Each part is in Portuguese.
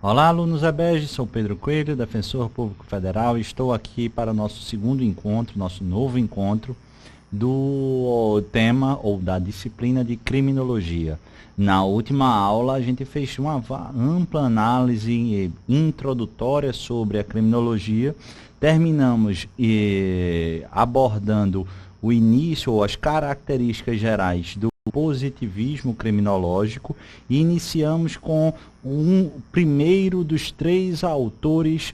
Olá, alunos EBED, sou Pedro Coelho, defensor público federal, e estou aqui para o nosso segundo encontro, nosso novo encontro, do tema ou da disciplina de criminologia. Na última aula, a gente fez uma ampla análise introdutória sobre a criminologia. Terminamos abordando o início ou as características gerais do positivismo criminológico e iniciamos com um primeiro dos três autores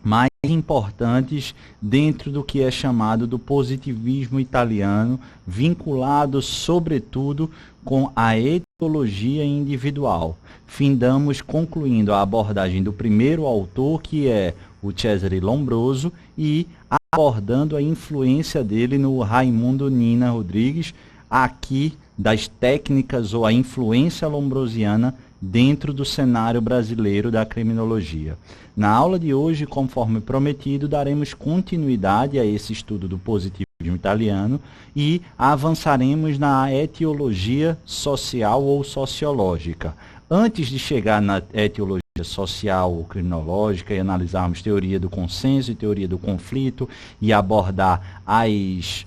mais importantes dentro do que é chamado do positivismo italiano, vinculado sobretudo com a etiologia individual. Findamos concluindo a abordagem do primeiro autor, que é o Cesare Lombroso, e abordando a influência dele no Raimundo Nina Rodrigues, aqui das técnicas ou a influência lombrosiana dentro do cenário brasileiro da criminologia. Na aula de hoje, conforme prometido, daremos continuidade a esse estudo do positivismo italiano e avançaremos na etiologia social ou sociológica. Antes de chegar na etiologia social ou criminológica e analisarmos teoria do consenso e teoria do conflito e abordar as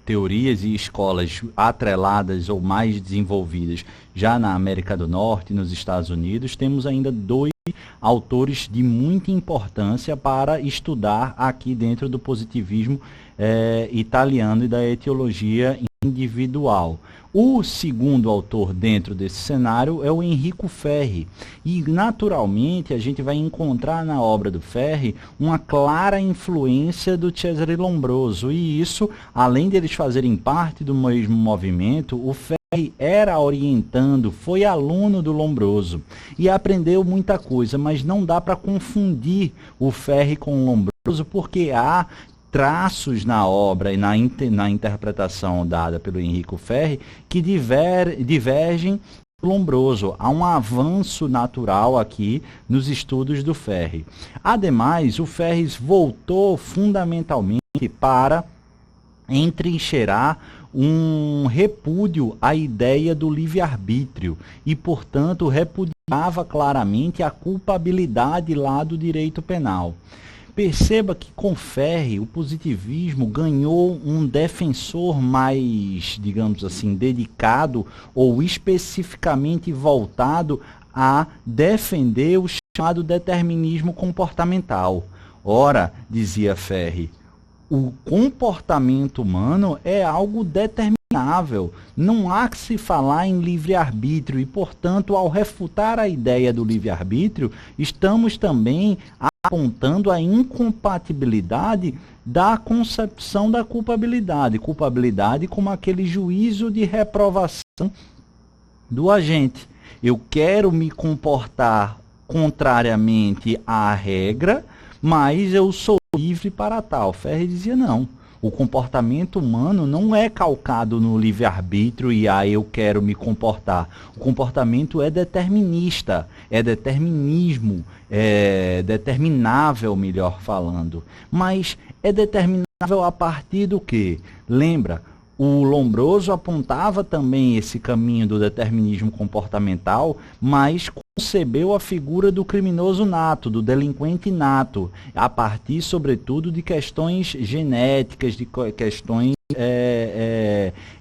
teorias e escolas atreladas ou mais desenvolvidas já na América do Norte e nos Estados Unidos, temos ainda dois autores de muita importância para estudar aqui dentro do positivismo italiano e da etiologia individual. O segundo autor dentro desse cenário é o Enrico Ferri, e naturalmente a gente vai encontrar na obra do Ferri uma clara influência do Cesare Lombroso, e isso, além deles fazerem parte do mesmo movimento, o Ferri era orientando, foi aluno do Lombroso e aprendeu muita coisa, mas não dá para confundir o Ferri com o Lombroso, porque há traços na obra e na interpretação dada pelo Enrico Ferri que divergem do Lombroso. Há um avanço natural aqui nos estudos do Ferri. Ademais, o Ferri voltou fundamentalmente para entrincheirar um repúdio à ideia do livre-arbítrio e, portanto, repudiava claramente a culpabilidade lá do direito penal. Perceba que com Ferri o positivismo ganhou um defensor mais, digamos assim, dedicado ou especificamente voltado a defender o chamado determinismo comportamental. Ora, dizia Ferri, o comportamento humano é algo determinável, não há que se falar em livre-arbítrio e, portanto, ao refutar a ideia do livre-arbítrio, estamos também apontando a incompatibilidade da concepção da culpabilidade como aquele juízo de reprovação do agente. Eu quero me comportar contrariamente à regra, mas eu sou livre para tal. Ferri dizia não. O comportamento humano não é calcado no livre-arbítrio e eu quero me comportar. O comportamento é determinista, é determinismo, é determinável, melhor falando. Mas é determinável a partir do quê? Lembra, o Lombroso apontava também esse caminho do determinismo comportamental, mas concebeu a figura do criminoso nato, do delinquente nato, a partir, sobretudo, de questões genéticas, de questões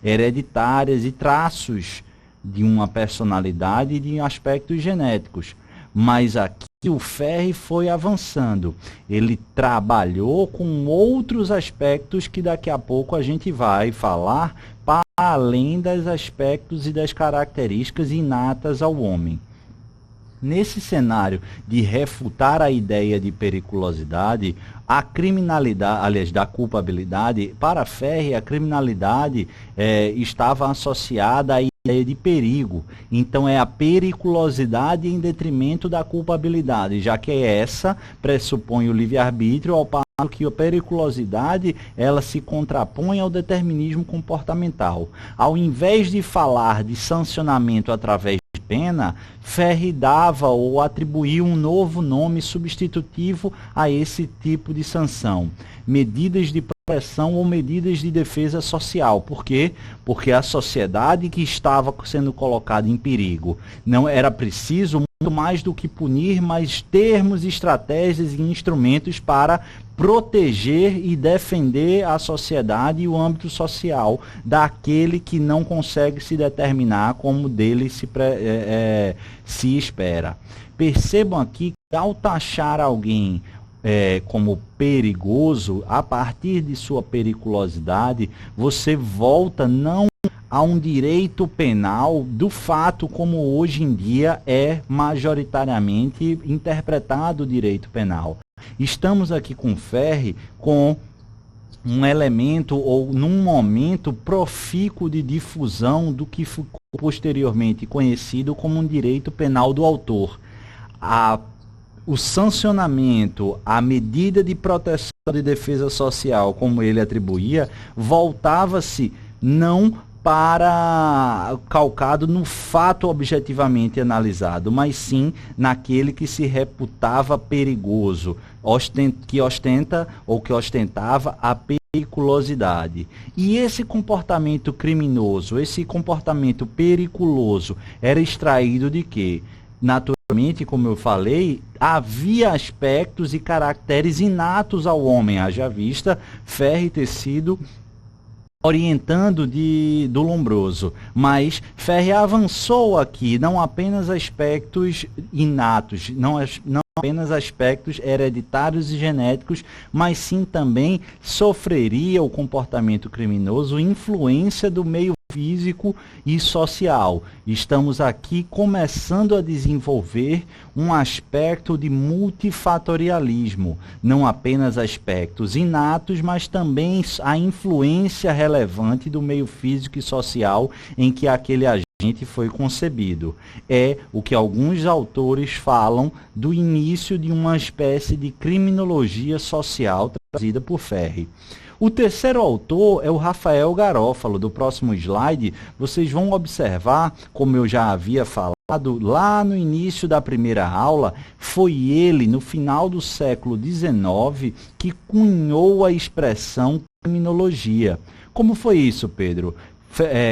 hereditárias e traços de uma personalidade e de aspectos genéticos. Mas aqui o Ferri foi avançando. Ele trabalhou com outros aspectos que daqui a pouco a gente vai falar, para além dos aspectos e das características inatas ao homem. Nesse cenário de refutar a ideia de periculosidade, a criminalidade, aliás, da culpabilidade, para Ferri, a criminalidade estava associada à ideia de perigo. Então, é a periculosidade em detrimento da culpabilidade, já que essa pressupõe o livre-arbítrio, ao passo que a periculosidade ela se contrapõe ao determinismo comportamental. Ao invés de falar de sancionamento através de pena, Ferri dava ou atribuía um novo nome substitutivo a esse tipo de sanção: medidas de proteção ou medidas de defesa social. Por quê? Porque a sociedade que estava sendo colocada em perigo não era preciso muito mais do que punir, mas termos, estratégias e instrumentos para proteger e defender a sociedade e o âmbito social daquele que não consegue se determinar como dele se espera. Percebam aqui que ao taxar alguém como perigoso, a partir de sua periculosidade, você volta não a um direito penal do fato como hoje em dia é majoritariamente interpretado o direito penal. Estamos aqui com Ferri com um elemento ou num momento profícuo de difusão do que ficou posteriormente conhecido como um direito penal do autor. O sancionamento, a medida de proteção de defesa social, como ele atribuía, voltava-se não para calcado no fato objetivamente analisado, mas sim naquele que se reputava perigoso, que ostenta ou que ostentava a periculosidade. E esse comportamento criminoso, esse comportamento periculoso, era extraído de quê? Naturalmente, como eu falei, havia aspectos e caracteres inatos ao homem, haja vista Ferri ter sido orientando do Lombroso, mas Ferri avançou aqui, não apenas aspectos inatos, não apenas aspectos hereditários e genéticos, mas sim também sofreria o comportamento criminoso influência do meio físico e social. Estamos aqui começando a desenvolver um aspecto de multifatorialismo, não apenas aspectos inatos, mas também a influência relevante do meio físico e social em que aquele agente foi concebido. É o que alguns autores falam do início de uma espécie de criminologia social trazida por Ferri. O terceiro autor é o Rafael Garófalo. Do próximo slide, vocês vão observar, como eu já havia falado, lá no início da primeira aula, foi ele, no final do século XIX, que cunhou a expressão criminologia. Como foi isso, Pedro?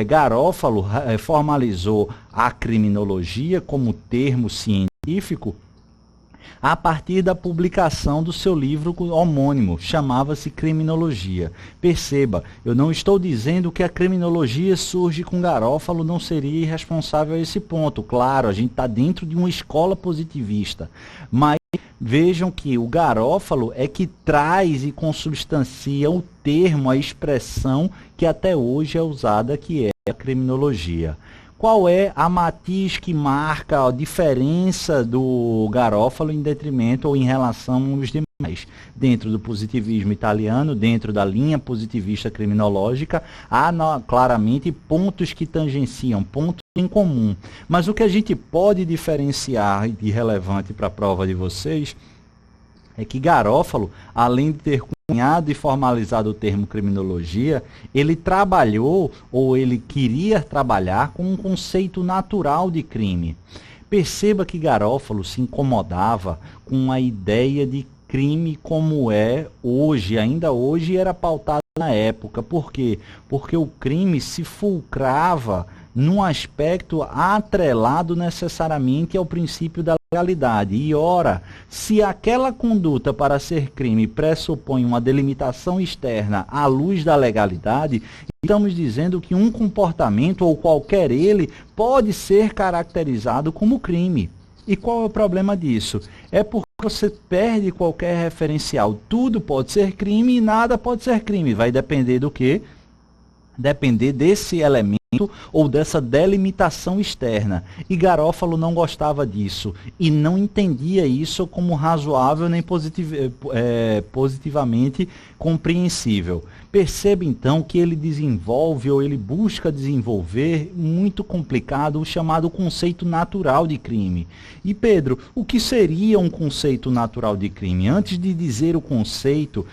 Garófalo formalizou a criminologia como termo científico a partir da publicação do seu livro homônimo, chamava-se Criminologia. Perceba, eu não estou dizendo que a criminologia surge com Garófalo, não seria irresponsável a esse ponto. Claro, a gente está dentro de uma escola positivista, mas vejam que o Garófalo é que traz e consubstancia o termo, a expressão que até hoje é usada, que é a criminologia. Qual é a matiz que marca a diferença do Garófalo em detrimento ou em relação aos demais? Dentro do positivismo italiano, dentro da linha positivista criminológica, há claramente pontos que tangenciam, pontos em comum. Mas o que a gente pode diferenciar de relevante para a prova de vocês é que Garófalo, além de ter cunhado e formalizado o termo criminologia, ele trabalhou, ou ele queria trabalhar, com um conceito natural de crime. Perceba que Garófalo se incomodava com a ideia de crime como é hoje, ainda hoje era pautado na época. Por quê? Porque o crime se fulcrava num aspecto atrelado necessariamente ao princípio da legalidade. E ora, se aquela conduta para ser crime pressupõe uma delimitação externa à luz da legalidade, estamos dizendo que um comportamento, ou qualquer ele, pode ser caracterizado como crime. E qual é o problema disso? É porque você perde qualquer referencial. Tudo pode ser crime e nada pode ser crime. Vai depender do quê? Depender desse elemento ou dessa delimitação externa. E Garófalo não gostava disso e não entendia isso como razoável nem positivamente compreensível. Perceba então que ele desenvolve ou ele busca desenvolver muito complicado o chamado conceito natural de crime. E Pedro, o que seria um conceito natural de crime? Antes de dizer o conceito,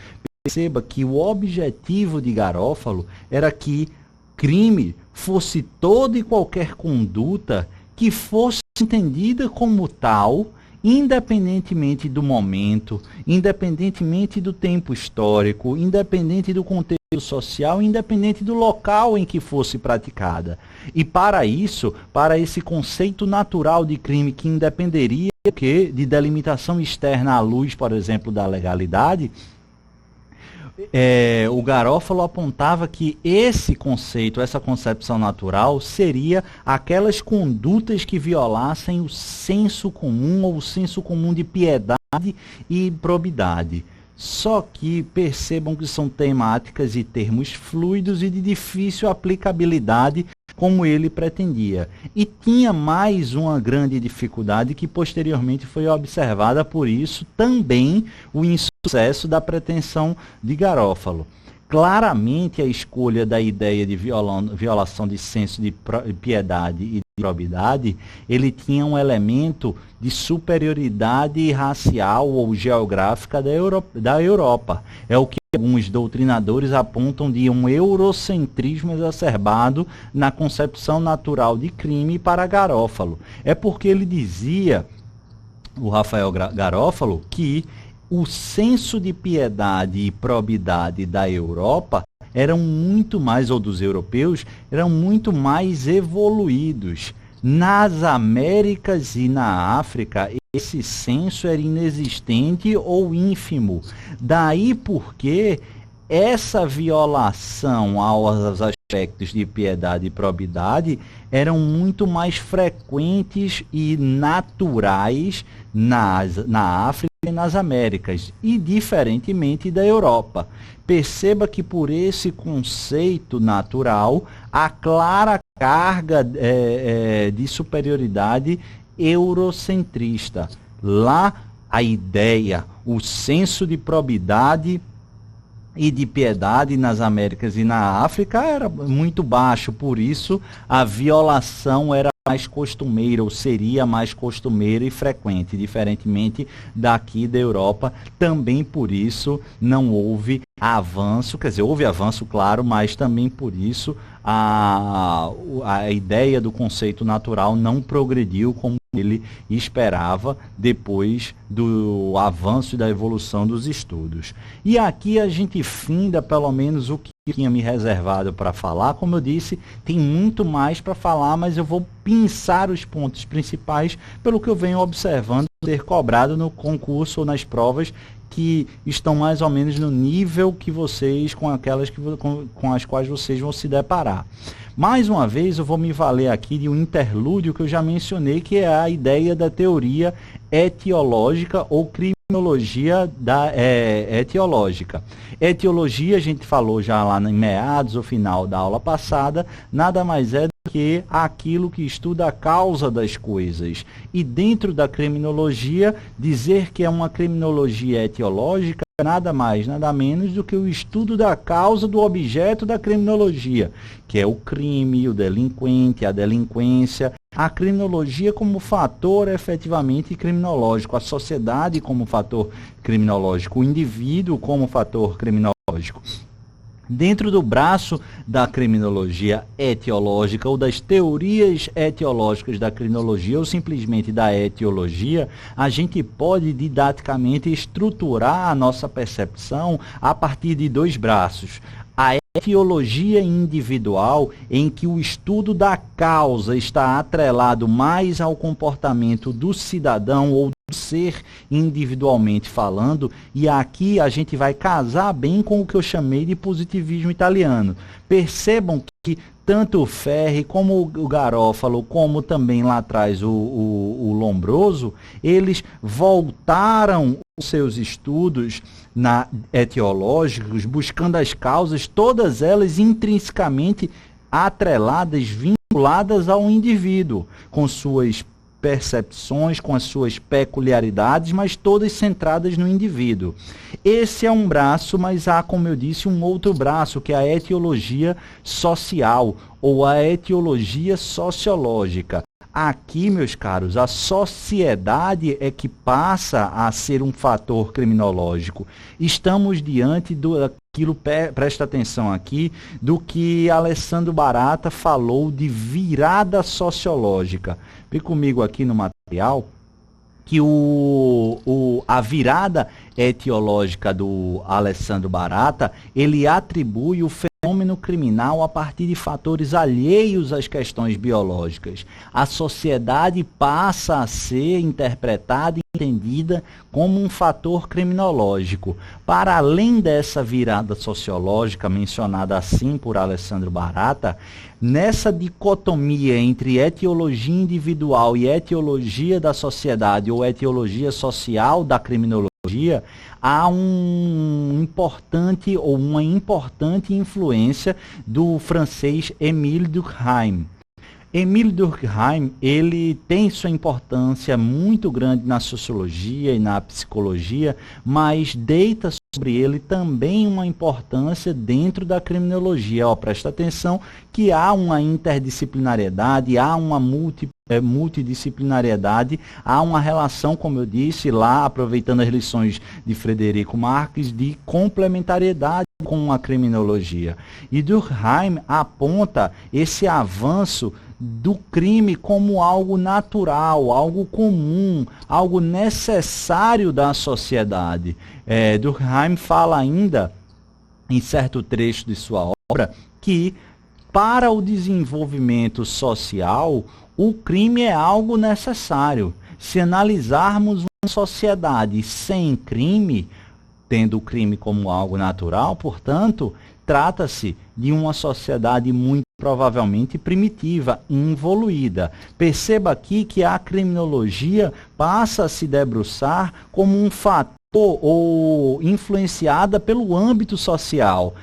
perceba que o objetivo de Garófalo era que crime fosse toda e qualquer conduta que fosse entendida como tal, independentemente do momento, independentemente do tempo histórico, independente do contexto social, independente do local em que fosse praticada. E para isso, para esse conceito natural de crime que independeria de delimitação externa à luz, por exemplo, da legalidade, o Garófalo apontava que esse conceito, essa concepção natural, seria aquelas condutas que violassem o senso comum ou o senso comum de piedade e probidade. Só que percebam que são temáticas e termos fluidos e de difícil aplicabilidade, como ele pretendia. E tinha mais uma grande dificuldade que posteriormente foi observada, por isso também o insucesso da pretensão de Garófalo. Claramente a escolha da ideia de violação de senso de piedade e de probidade, ele tinha um elemento de superioridade racial ou geográfica da Europa. É o que alguns doutrinadores apontam de um eurocentrismo exacerbado na concepção natural de crime para Garófalo. É porque ele dizia, o Rafael Garófalo, que o senso de piedade e probidade da Europa eram muito mais, ou dos europeus, eram muito mais evoluídos. Nas Américas e na África, esse senso era inexistente ou ínfimo. Daí porque essa violação aos aspectos de piedade e probidade eram muito mais frequentes e naturais na África e nas Américas, e diferentemente da Europa. Perceba que por esse conceito natural, a clara carga de superioridade eurocentrista. Lá, a ideia, o senso de probidade e de piedade nas Américas e na África era muito baixo, por isso a violação era mais costumeira, ou seria mais costumeira e frequente, diferentemente daqui da Europa. Também por isso não houve avanço, quer dizer, houve avanço, claro, mas também por isso a ideia do conceito natural não progrediu como ele esperava depois do avanço e da evolução dos estudos. E aqui a gente finda pelo menos o que tinha me reservado para falar. Como eu disse, tem muito mais para falar, mas eu vou pinçar os pontos principais pelo que eu venho observando ser cobrado no concurso ou nas provas que estão mais ou menos no nível que vocês, com aquelas com as quais vocês vão se deparar. Mais uma vez, eu vou me valer aqui de um interlúdio que eu já mencionei, que é a ideia da teoria etiológica ou criminologia etiológica. Etiologia, a gente falou já lá em meados ou final da aula passada, nada mais é do que aquilo que estuda a causa das coisas. E dentro da criminologia, dizer que é uma criminologia etiológica é nada mais, nada menos do que o estudo da causa do objeto da criminologia, que é o crime, o delinquente, a delinquência, a criminologia como fator efetivamente criminológico, a sociedade como fator criminológico, o indivíduo como fator criminológico. Dentro do braço da criminologia etiológica ou das teorias etiológicas da criminologia ou simplesmente da etiologia, a gente pode didaticamente estruturar a nossa percepção a partir de dois braços. A etiologia individual, em que o estudo da causa está atrelado mais ao comportamento do cidadão ou do ser individualmente falando, e aqui a gente vai casar bem com o que eu chamei de positivismo italiano. Percebam que tanto o Ferri, como o Garófalo, como também lá atrás o Lombroso, eles voltaram os seus estudos etiológicos, buscando as causas, todas elas intrinsecamente atreladas, vinculadas ao indivíduo, com suas percepções, com as suas peculiaridades, mas todas centradas no indivíduo. Esse é um braço, mas há, como eu disse, um outro braço, que é a etiologia social, ou a etiologia sociológica. Aqui, meus caros, a sociedade é que passa a ser um fator criminológico. Estamos diante daquilo, presta atenção aqui, do que Alessandro Barata falou de virada sociológica. Vê comigo aqui no material que a virada etiológica do Alessandro Barata, ele atribui o fenômeno criminal a partir de fatores alheios às questões biológicas. A sociedade passa a ser interpretada e entendida como um fator criminológico. Para além dessa virada sociológica mencionada assim por Alessandro Barata, nessa dicotomia entre etiologia individual e etiologia da sociedade ou etiologia social da criminologia, há uma importante influência do francês Émile Durkheim. Émile Durkheim, ele tem sua importância muito grande na sociologia e na psicologia, mas deita sobre ele também uma importância dentro da criminologia. Presta atenção que há uma interdisciplinariedade, há uma multidisciplinariedade, há uma relação, como eu disse lá, aproveitando as lições de Frederico Marques, de complementariedade com a criminologia. E Durkheim aponta esse avanço do crime como algo natural, algo comum, algo necessário da sociedade. Durkheim fala ainda, em certo trecho de sua obra, que para o desenvolvimento social, o crime é algo necessário. Se analisarmos uma sociedade sem crime, tendo o crime como algo natural, portanto, trata-se de uma sociedade muito provavelmente primitiva, involuída. Perceba aqui que a criminologia passa a se debruçar como um fator ou influenciada pelo âmbito social.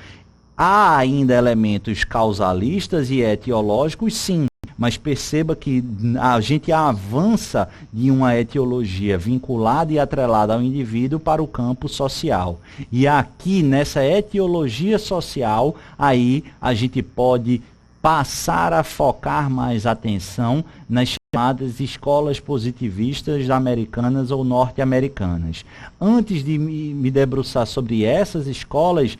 Há ainda elementos causalistas e etiológicos, sim, mas perceba que a gente avança de uma etiologia vinculada e atrelada ao indivíduo para o campo social. E aqui, nessa etiologia social, aí a gente pode passar a focar mais atenção nas chamadas escolas positivistas americanas ou norte-americanas. Antes de me debruçar sobre essas escolas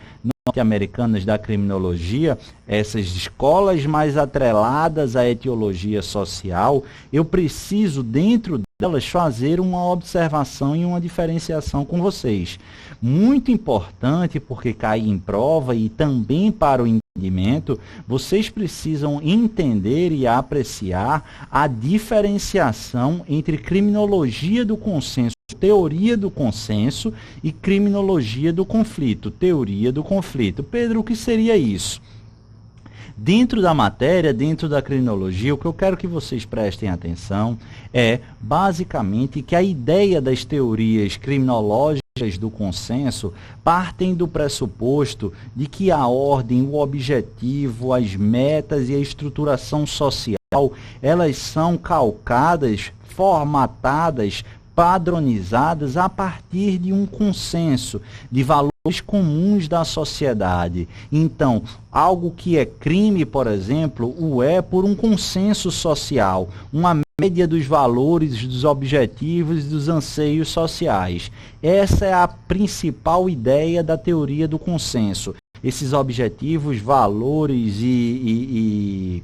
norte-americanas da criminologia, essas escolas mais atreladas à etiologia social, eu preciso, dentro delas, fazer uma observação e uma diferenciação com vocês. Muito importante, porque cai em prova e também para o entendimento, vocês precisam entender e apreciar a diferenciação entre criminologia do consenso, teoria do consenso, e criminologia do conflito, teoria do conflito. Pedro, o que seria isso? Dentro da matéria, dentro da criminologia, o que eu quero que vocês prestem atenção é, basicamente, que a ideia das teorias criminológicas do consenso partem do pressuposto de que a ordem, o objetivo, as metas e a estruturação social, elas são calcadas, formatadas, padronizadas a partir de um consenso, de valores comuns da sociedade. Então, algo que é crime, por exemplo, o é por um consenso social, uma média dos valores, dos objetivos e dos anseios sociais. Essa é a principal ideia da teoria do consenso. Esses objetivos, valores e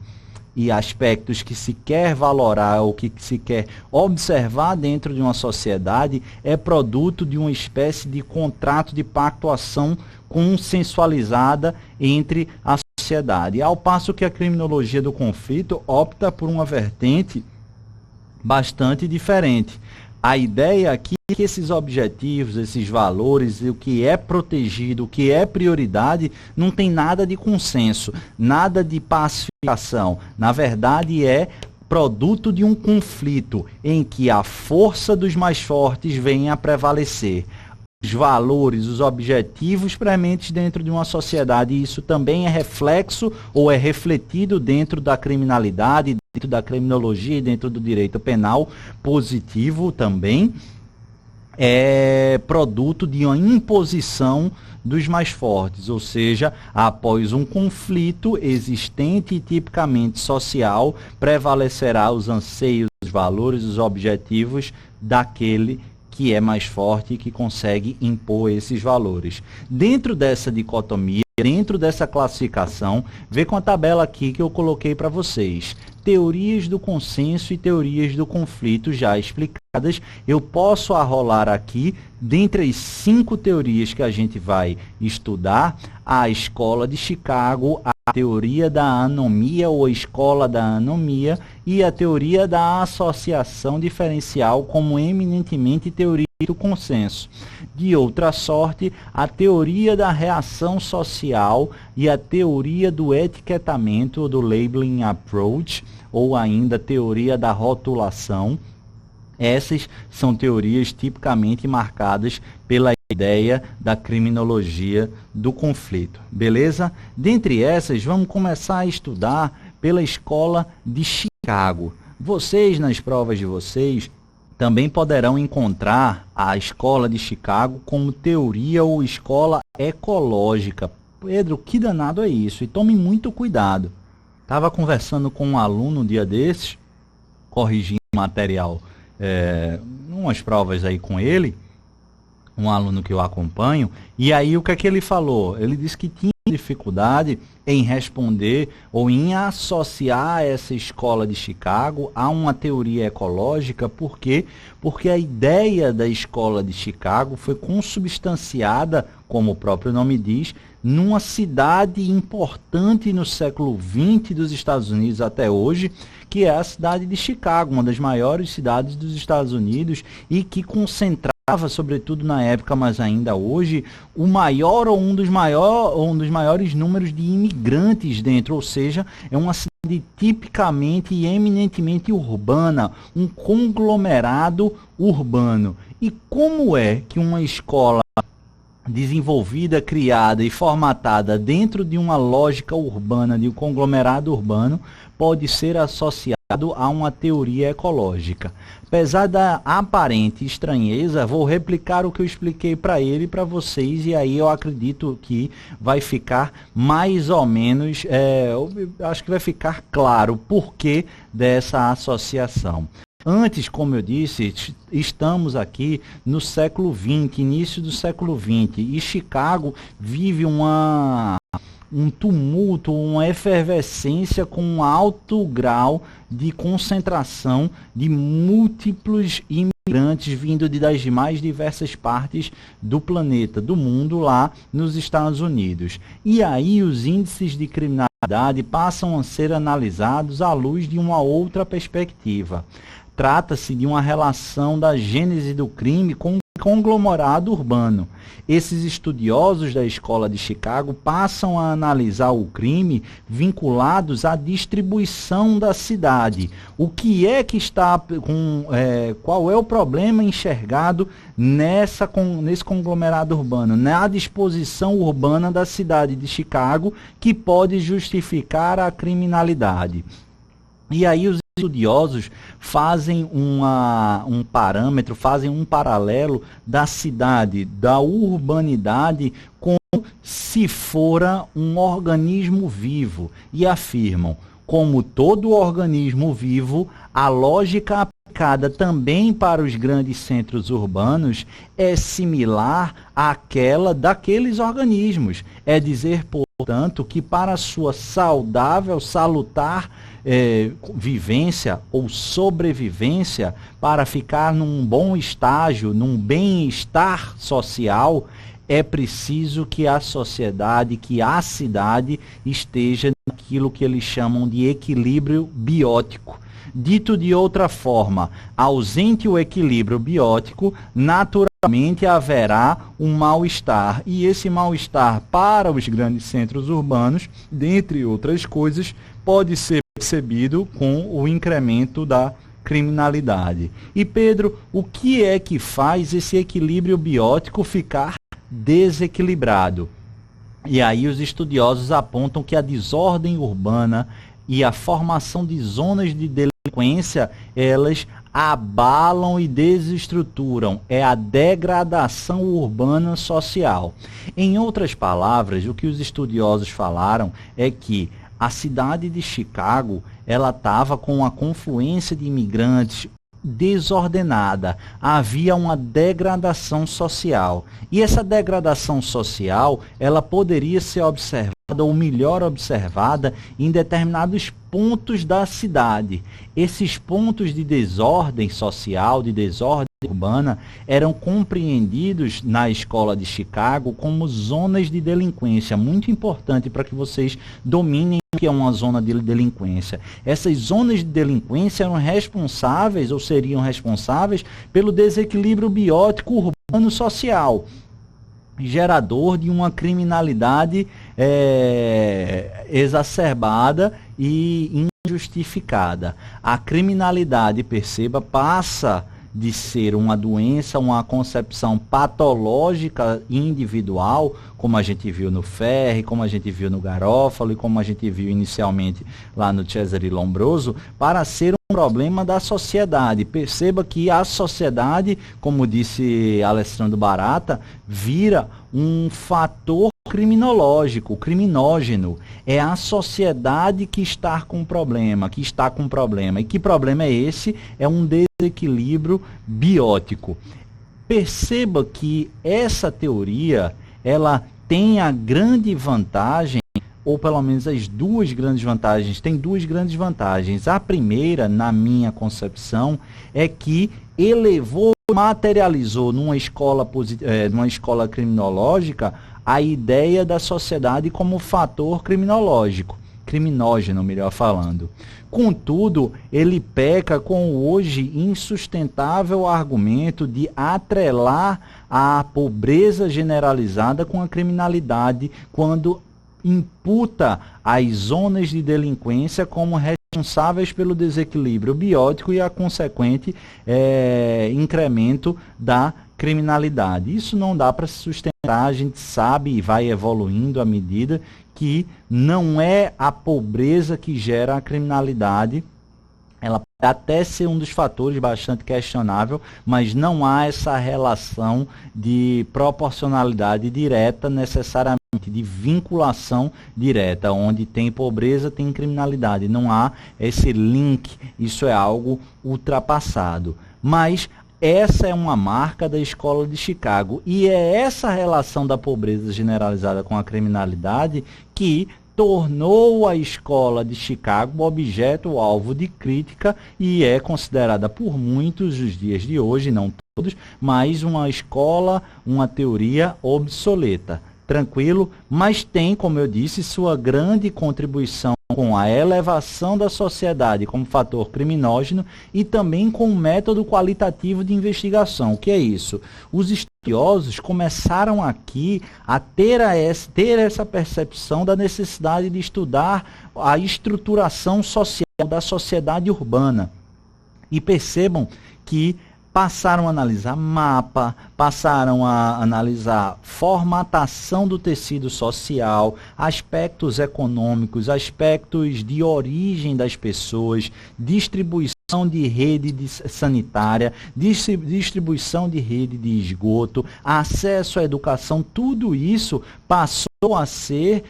aspectos que se quer valorar ou que se quer observar dentro de uma sociedade é produto de uma espécie de contrato de pactuação consensualizada entre a sociedade. Ao passo que a criminologia do conflito opta por uma vertente bastante diferente. A ideia aqui é que esses objetivos, esses valores, o que é protegido, o que é prioridade, não tem nada de consenso, nada de pacificação. Na verdade, é produto de um conflito em que a força dos mais fortes vem a prevalecer. Os valores, os objetivos prementes dentro de uma sociedade, e isso também é reflexo ou é refletido dentro da criminalidade, dentro da criminologia e dentro do direito penal positivo também, é produto de uma imposição dos mais fortes, ou seja, após um conflito existente e tipicamente social, prevalecerá os anseios, os valores, os objetivos daquele que é mais forte e que consegue impor esses valores. Dentro dessa dicotomia, dentro dessa classificação, vê com a tabela aqui que eu coloquei para vocês. Teorias do consenso e teorias do conflito já explicadas. Eu posso arrolar aqui, dentre as 5 teorias que a gente vai estudar, a escola de Chicago, a teoria da anomia ou escola da anomia e a teoria da associação diferencial como eminentemente teoria do consenso. De outra sorte, a teoria da reação social e a teoria do etiquetamento ou do labeling approach, ou ainda teoria da rotulação. Essas são teorias tipicamente marcadas pela ideia da criminologia do conflito. Beleza? Dentre essas, vamos começar a estudar pela escola de Chicago. Vocês, nas provas de vocês, também poderão encontrar a escola de Chicago como teoria ou escola ecológica. Pedro, que danado é isso? E tome muito cuidado. Estava conversando com um aluno um dia desses, corrigindo material, umas provas aí com ele, um aluno que eu acompanho, e aí o que é que ele falou? Ele disse que tinha dificuldade em responder ou em associar essa escola de Chicago a uma teoria ecológica. Por quê? Porque a ideia da escola de Chicago foi consubstanciada, como o próprio nome diz, numa cidade importante no século XX dos Estados Unidos até hoje, que é a cidade de Chicago, uma das maiores cidades dos Estados Unidos e que concentrava, sobretudo na época, mas ainda hoje, o maior ou um dos maiores números de imigrantes dentro, ou seja, é uma cidade tipicamente e eminentemente urbana, um conglomerado urbano. E como é que uma escola desenvolvida, criada e formatada dentro de uma lógica urbana, de um conglomerado urbano, pode ser associado a uma teoria ecológica? Apesar da aparente estranheza, vou replicar o que eu expliquei para ele e para vocês, e aí eu acredito que vai ficar mais ou menos, acho que vai ficar claro o porquê dessa associação. Antes, como eu disse, estamos aqui no século XX, início do século XX, e Chicago vive um tumulto, uma efervescência com um alto grau de concentração de múltiplos imigrantes vindo das mais diversas partes do planeta, do mundo, lá nos Estados Unidos. E aí os índices de criminalidade passam a ser analisados à luz de uma outra perspectiva. Trata-se de uma relação da gênese do crime com o conglomerado urbano. Esses estudiosos da escola de Chicago passam a analisar o crime vinculados à distribuição da cidade. O que é que está qual é o problema enxergado nesse conglomerado urbano, na disposição urbana da cidade de Chicago, que pode justificar a criminalidade. E aí os estudiosos fazem um parâmetro, fazem um paralelo da cidade, da urbanidade, como se fora um organismo vivo, e afirmam: como todo organismo vivo, a lógica aplicada também para os grandes centros urbanos é similar àquela daqueles organismos. É dizer, portanto, que para a sua saudável, salutar vivência ou sobrevivência, para ficar num bom estágio, num bem-estar social, é preciso que a sociedade, que a cidade esteja naquilo que eles chamam de equilíbrio biótico. Dito de outra forma, ausente o equilíbrio biótico, naturalmente haverá um mal-estar. E esse mal-estar para os grandes centros urbanos, dentre outras coisas, pode ser percebido com o incremento da criminalidade. E Pedro, o que é que faz esse equilíbrio biótico ficar desequilibrado? E aí os estudiosos apontam que a desordem urbana e a formação de zonas de delinquência, elas abalam e desestruturam. É a degradação urbana social. Em outras palavras, o que os estudiosos falaram é que a cidade de Chicago, ela estava com uma confluência de imigrantes desordenada, havia uma degradação social. E essa degradação social, ela poderia ser observada, ou melhor observada, em determinados pontos da cidade. Esses pontos de desordem social, de desordem urbana, eram compreendidos na escola de Chicago como zonas de delinquência. Muito importante para que vocês dominem o que é uma zona de delinquência. Essas zonas de delinquência eram responsáveis, ou seriam responsáveis, pelo desequilíbrio biótico urbano social, gerador de uma criminalidade exacerbada e injustificada. A criminalidade, perceba, passa de ser uma doença, uma concepção patológica individual, como a gente viu no Ferri, como a gente viu no Garófalo e como a gente viu inicialmente lá no Cesare Lombroso, para ser um problema da sociedade. Perceba que a sociedade, como disse Alessandro Barata, vira um fator criminológico, criminógeno. É a sociedade que está com problema, E que problema é esse? É um desequilíbrio biótico. Perceba que essa teoria, ela tem a grande vantagem, ou pelo menos as duas grandes vantagens, tem duas grandes vantagens. A primeira, na minha concepção, é que materializou numa escola criminológica a ideia da sociedade como fator criminógeno, melhor falando. Contudo, ele peca com o hoje insustentável argumento de atrelar a pobreza generalizada com a criminalidade, quando imputa as zonas de delinquência como responsáveis pelo desequilíbrio biótico e a consequente incremento da criminalidade. Isso não dá para se sustentar, a gente sabe e vai evoluindo à medida que não é a pobreza que gera a criminalidade. Ela pode até ser um dos fatores bastante questionável, mas não há essa relação de proporcionalidade direta necessariamente, de vinculação direta. Onde tem pobreza, tem criminalidade. Não há esse link, isso é algo ultrapassado. Mas essa é uma marca da escola de Chicago, e é essa relação da pobreza generalizada com a criminalidade que tornou a escola de Chicago objeto, alvo de crítica, e é considerada por muitos nos dias de hoje, não todos, mas uma escola, uma teoria obsoleta. Tranquilo? Mas tem, como eu disse, sua grande contribuição com a elevação da sociedade como fator criminógeno e também com o método qualitativo de investigação. O que é isso? Os estudiosos começaram aqui a ter essa percepção da necessidade de estudar a estruturação social da sociedade urbana. E percebam que passaram a analisar mapa, passaram a analisar formatação do tecido social, aspectos econômicos, aspectos de origem das pessoas, distribuição de rede sanitária, distribuição de rede de esgoto, acesso à educação. Tudo isso passou a ser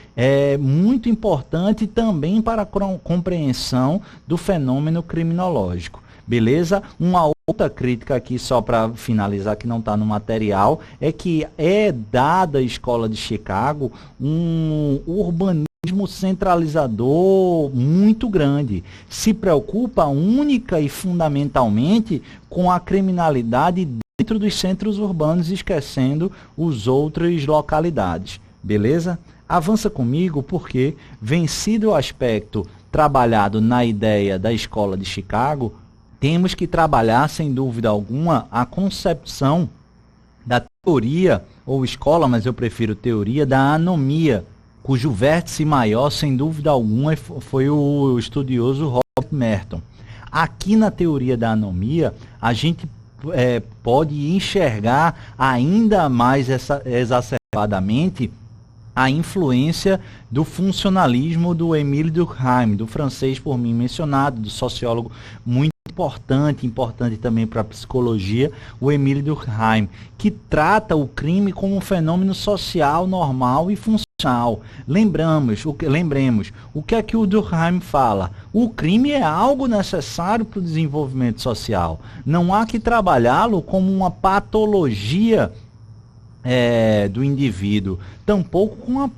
muito importante também para a compreensão do fenômeno criminológico. Beleza? Uma outra crítica aqui, só para finalizar, que não está no material, é que é dada à escola de Chicago um urbanismo centralizador muito grande. Se preocupa única e fundamentalmente com a criminalidade dentro dos centros urbanos, esquecendo as outras localidades. Beleza? Avança comigo, porque, vencido o aspecto trabalhado na ideia da escola de Chicago, temos que trabalhar, sem dúvida alguma, a concepção da teoria, ou escola, mas eu prefiro teoria, da anomia, cujo vértice maior, sem dúvida alguma, foi o estudioso Robert Merton. Aqui na teoria da anomia, a gente pode enxergar ainda mais exacerbadamente a influência do funcionalismo do Émile Durkheim, do francês por mim mencionado, do sociólogo muito importante também para a psicologia, o Émile Durkheim, que trata o crime como um fenômeno social normal e funcional Lembremos, o que é que o Durkheim fala? O crime é algo necessário para o desenvolvimento social. Não há que trabalhá-lo como uma patologia do indivíduo, tampouco como uma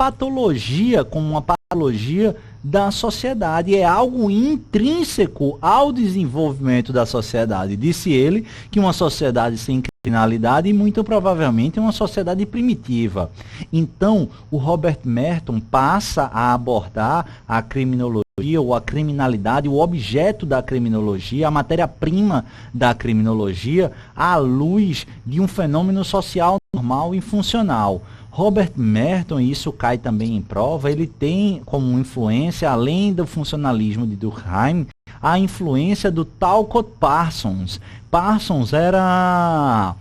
patologia da sociedade. É algo intrínseco ao desenvolvimento da sociedade. Disse ele que uma sociedade sem criminalidade muito provavelmente é uma sociedade primitiva. Então, o Robert Merton passa a abordar a criminologia ou a criminalidade, o objeto da criminologia, a matéria-prima da criminologia, à luz de um fenômeno social normal e funcional. Robert Merton, e isso cai também em prova, ele tem como influência, além do funcionalismo de Durkheim, a influência do Talcott Parsons. Parsons era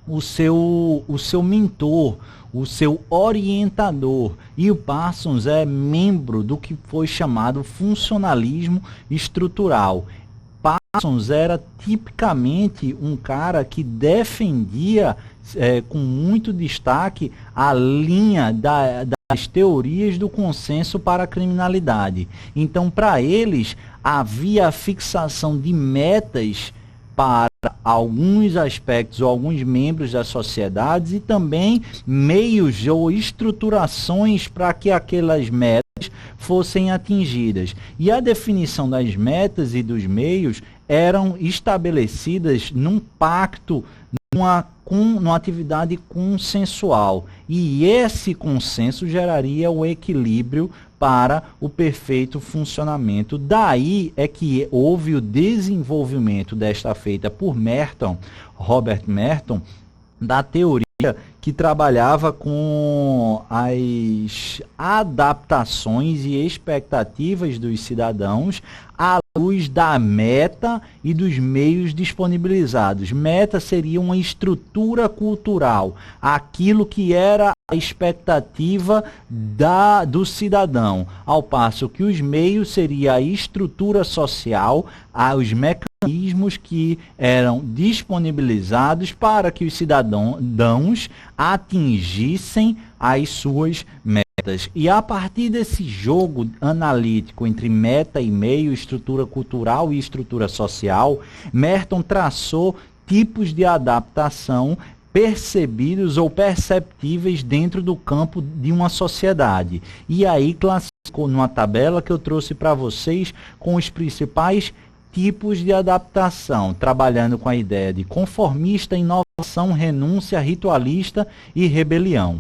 o seu mentor, o seu orientador, e o Parsons é membro do que foi chamado funcionalismo estrutural. Parsons era tipicamente um cara que defendia com muito destaque a linha das teorias do consenso para a criminalidade. Então, para eles, havia a fixação de metas para alguns aspectos ou alguns membros das sociedades e também meios ou estruturações para que aquelas metas fossem atingidas. E a definição das metas e dos meios eram estabelecidas num pacto, numa atividade consensual. E esse consenso geraria o equilíbrio para o perfeito funcionamento. Daí é que houve o desenvolvimento desta feita por Merton, Robert Merton, da teoria que trabalhava com as adaptações e expectativas dos cidadãos à luz da meta e dos meios disponibilizados. Meta seria uma estrutura cultural, aquilo que era a expectativa do cidadão, ao passo que os meios seria a estrutura social, os mecanismos que eram disponibilizados para que os cidadãos atingissem as suas metas. E a partir desse jogo analítico entre meta e meio, estrutura cultural e estrutura social, Merton traçou tipos de adaptação percebidos ou perceptíveis dentro do campo de uma sociedade. E aí classificou numa tabela que eu trouxe para vocês com os principais tipos de adaptação, trabalhando com a ideia de conformista, inovação, renúncia, ritualista e rebelião.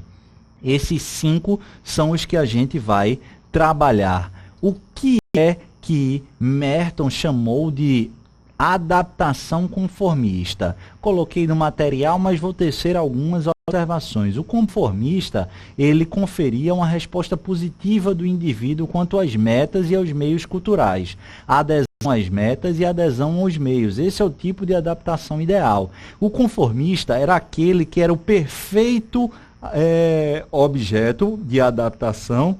Esses 5 são os que a gente vai trabalhar. O que é que Merton chamou de adaptação conformista? Coloquei no material, mas vou tecer algumas observações. O conformista, ele conferia uma resposta positiva do indivíduo quanto às metas e aos meios culturais. A adesão às metas e adesão aos meios. Esse é o tipo de adaptação ideal. O conformista era aquele que era o perfeito objeto de adaptação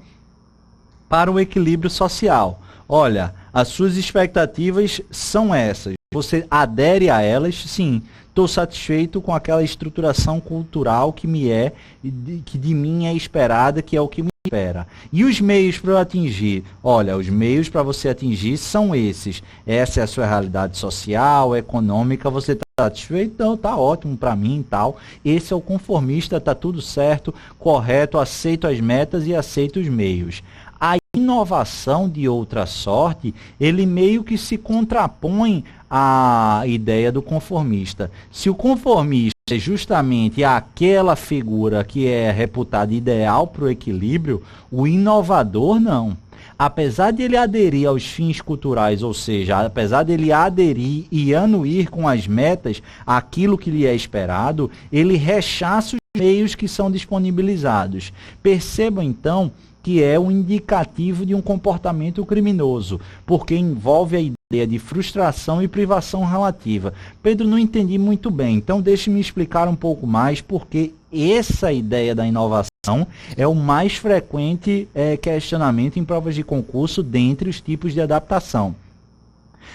para o equilíbrio social. Olha, as suas expectativas são essas. Você adere a elas? Sim. Estou satisfeito com aquela estruturação cultural que de mim é esperada, que é o que me espera. E os meios para eu atingir? Olha, os meios para você atingir são esses. Essa é a sua realidade social, econômica, você está satisfeito? Então, tá ótimo para mim e tal. Esse é o conformista, tá tudo certo, correto, aceito as metas e aceito os meios. A inovação de outra sorte, ele meio que se contrapõe à ideia do conformista. Se o conformista é justamente aquela figura que é reputada ideal para o equilíbrio, o inovador não. Apesar de ele aderir aos fins culturais, ou seja, apesar de ele aderir e anuir com as metas aquilo que lhe é esperado, ele rechaça os meios que são disponibilizados. Percebam então que é um indicativo de um comportamento criminoso, porque envolve a ideia de frustração e privação relativa. Pedro, não entendi muito bem, então deixe-me explicar um pouco mais, porque essa ideia da inovação é o mais frequente questionamento em provas de concurso dentre os tipos de adaptação.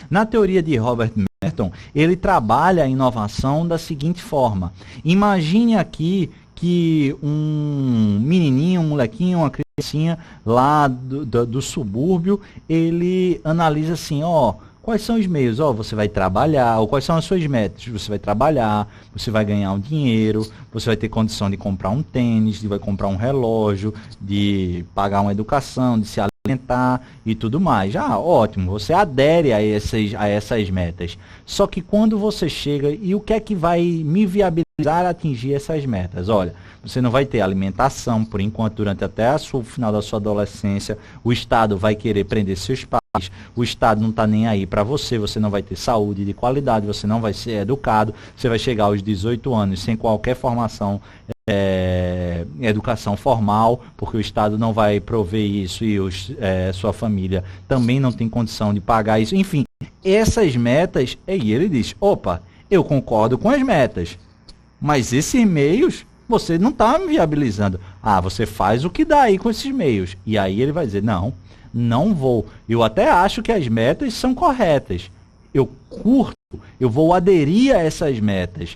Na teoria de Robert Merton, ele trabalha a inovação da seguinte forma. Imagine aqui que um menininho, um molequinho, uma criancinha lá do subúrbio, ele analisa assim, ó, quais são os meios? Ó, você vai trabalhar, ou quais são as suas metas? Você vai trabalhar, você vai ganhar um dinheiro, você vai ter condição de comprar um tênis, de vai comprar um relógio, de pagar uma educação, de se alimentar e tudo mais. Ah, ótimo, você adere a essas metas. Só que quando você chega, e o que é que vai me viabilizar a atingir essas metas? Olha, você não vai ter alimentação, por enquanto, durante até o final da sua adolescência, o Estado vai querer prender seus pais, o Estado não está nem aí para você, você não vai ter saúde de qualidade, você não vai ser educado, você vai chegar aos 18 anos sem qualquer formação, educação formal, porque o Estado não vai prover isso e sua família também não tem condição de pagar isso. Enfim, essas metas, e ele diz, opa, eu concordo com as metas, mas esses meios você não está me viabilizando. Ah, você faz o que dá aí com esses meios. E aí ele vai dizer, não vou. Eu até acho que as metas são corretas. Eu curto, eu vou aderir a essas metas.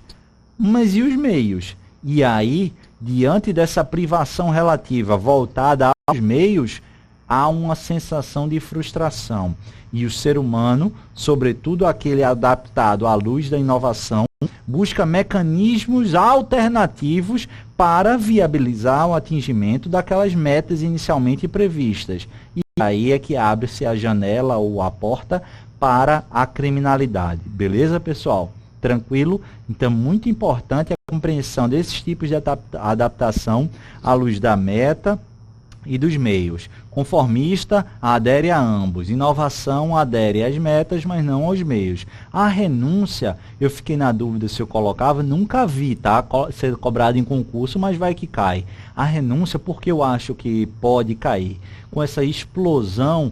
Mas e os meios? E aí, diante dessa privação relativa voltada aos meios, há uma sensação de frustração. E o ser humano, sobretudo aquele adaptado à luz da inovação, busca mecanismos alternativos para viabilizar o atingimento daquelas metas inicialmente previstas. E aí é que abre-se a janela ou a porta para a criminalidade. Beleza, pessoal? Tranquilo? Então, muito importante a compreensão desses tipos de adaptação à luz da meta e dos meios. Conformista adere a ambos. Inovação adere às metas, mas não aos meios. A renúncia, eu fiquei na dúvida se eu colocava, nunca vi, tá? Ser cobrado em concurso, mas vai que cai. A renúncia, porque eu acho que pode cair. Com essa explosão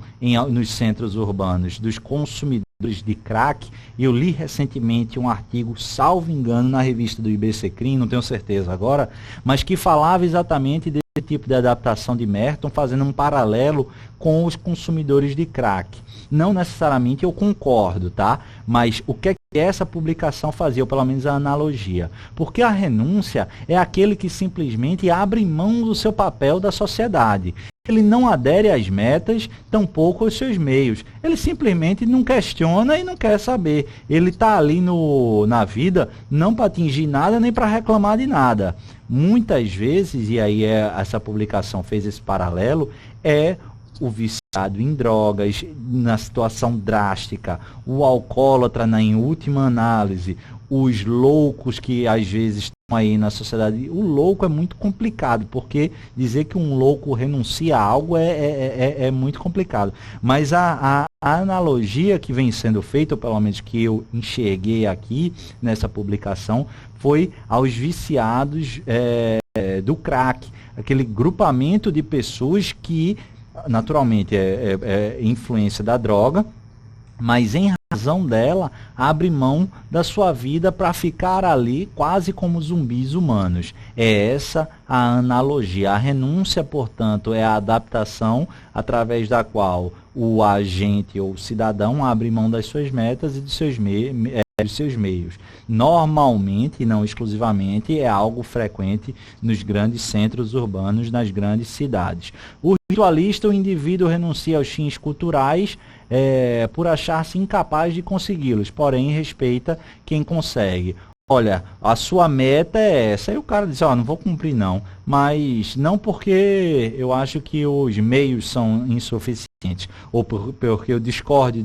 nos centros urbanos dos consumidores de crack, eu li recentemente um artigo, salvo engano, na revista do IBCCRIM, não tenho certeza agora, mas que falava exatamente desse tipo de adaptação de Merton, fazendo um paralelo com os consumidores de crack. Não necessariamente eu concordo, tá? Mas o que é que essa publicação fazia, ou pelo menos a analogia? Porque a renúncia é aquele que simplesmente abre mão do seu papel da sociedade. Ele não adere às metas, tampouco aos seus meios. Ele simplesmente não questiona e não quer saber. Ele está ali na vida não para atingir nada nem para reclamar de nada. Muitas vezes, e aí essa publicação fez esse paralelo, o viciado em drogas, na situação drástica, o alcoólatra em última análise, os loucos que às vezes estão aí na sociedade. O louco é muito complicado, porque dizer que um louco renuncia a algo é muito complicado. Mas a analogia que vem sendo feita, ou pelo menos que eu enxerguei aqui nessa publicação, foi aos viciados do crack, aquele grupamento de pessoas que naturalmente é influência da droga, mas em razão dela, abre mão da sua vida para ficar ali quase como zumbis humanos. É essa a analogia. A renúncia, portanto, é a adaptação através da qual o agente ou o cidadão abre mão das suas metas e dos seus meios. Normalmente, e não exclusivamente, é algo frequente nos grandes centros urbanos, nas grandes cidades. O ritualista, o indivíduo renuncia aos fins culturais por achar-se incapaz de consegui-los, porém respeita quem consegue. Olha, a sua meta é essa. Aí o cara diz, não vou cumprir não. Mas não porque eu acho que os meios são insuficientes, ou porque eu discorde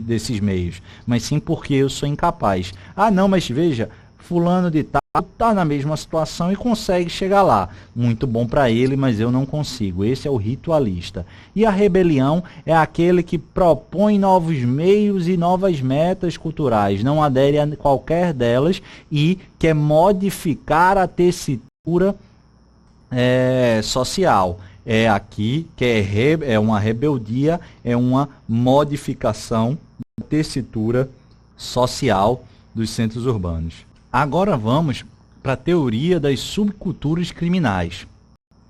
desses meios, mas sim porque eu sou incapaz. Ah, não, mas veja, fulano de tal está na mesma situação e consegue chegar lá. Muito bom para ele, mas eu não consigo. Esse é o ritualista. E a rebelião é aquele que propõe novos meios e novas metas culturais, não adere a qualquer delas e quer modificar a tessitura social. É aqui que é uma rebeldia, é uma modificação da tessitura social dos centros urbanos. Agora vamos para a teoria das subculturas criminais.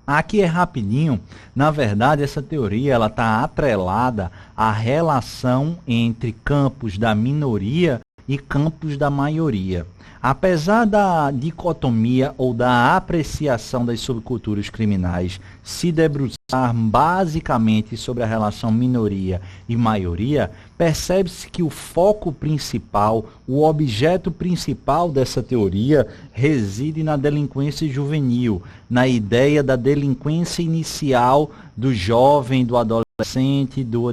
Aqui é rapidinho, na verdade essa teoria está atrelada à relação entre campos da minoria e campos da maioria. Apesar da dicotomia ou da apreciação das subculturas criminais se debruçar basicamente sobre a relação minoria e maioria, percebe-se que o foco principal, o objeto principal dessa teoria reside na delinquência juvenil, na ideia da delinquência inicial do jovem, do adolescente,